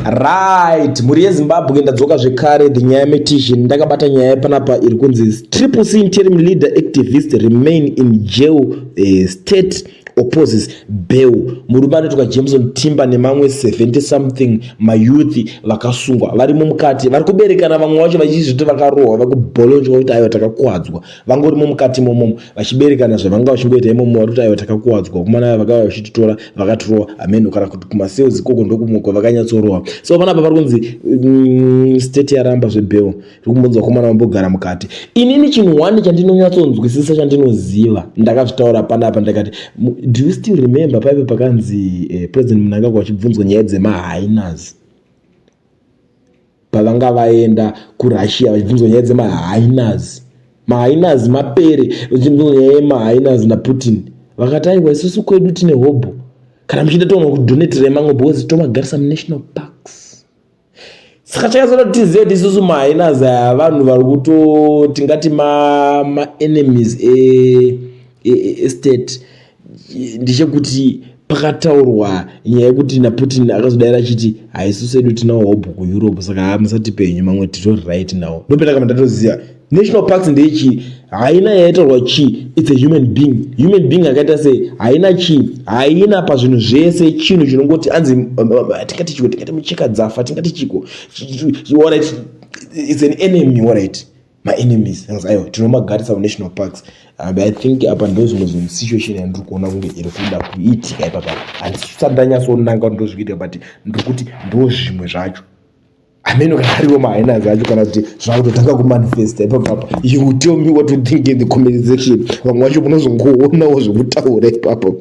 Right, muri yeZimbabwe ndadzoka zvekare nyaya yeMetition. Ndakabata nyaya panapa iri kunzi Triple C interim leader activist remain in jail, state opposes bail. Murume anoitwa Jameson Timber nemamwe 70 something mayouth vakasungwa varimo mukati vari kuberekana, vamwe vacho vachizviti vakarohwa vakubholonjwa kuti aiwa takakuwadzwa, vangorimo mukati momo vachiberekana zvavanga vachingoita imomo vari kuti aiwa takakuwadzwa, kumana ava vakava vachititora vakatirohwa ameno, kana kuti kumasales ikoko ndokumukwa vakanyatsorohwa. So panapa pari kunzi state yaramba zvebail, tiri kumbonzwa kumana vambogara mukati. Inini chinhu one chandinonyatsonzwisisa chandinoziva ndakazvitaura panapa ndakati, do you still remember paipe pakanzi President Mnangagwa achibvunzwa nyaya dzemahainas pavanga vaenda kuRussia vachibvunzwa nyaya dzemahainas, mahainas mapere vachibvunzwa nyaya yemahainas naPutin, vakati aiwa isusu kwedu tine hobho kana muchida toona kudonetera mamwe because tomagarisa munational parks. Saka chakazoda kuti tizive kuti isusu mahainas aya vanhu vari kuto tingati ma-enemies estate. Ndichekuti pakataurwa nyaya yekuti naPutin akazodaira achiti haisusu edu tinawo hobho kuEurope, saka musati penyu mamwe titori right nawo. Ndopenda kama ndatoziva national parks ndeichi haina yaitaurwa chi, it's a human being akaita sei haina chi, haina pazvinhu zvese chinhu chinongoti anzi tingati chiko, tingati mucheka dzafa, tingati chiko, alright, it's an enemy, alright, my enemies. Aiwa tinomagarisa national parks. I think apa ndozvimwe situation yandiri kuona kunge iri kuda kuitika ipapa. Handisati ndanyatsonanga kuti ndozvikuita, but ndiri kuti ndozvimwe zvacho. Ameno kana ariwo mahina zvacho kana kuti zvakutotanga kumanifesta ipapa. You tell me what you think in the comment section. Vamwe vacho munozongoonawo zvekutaura ipapo.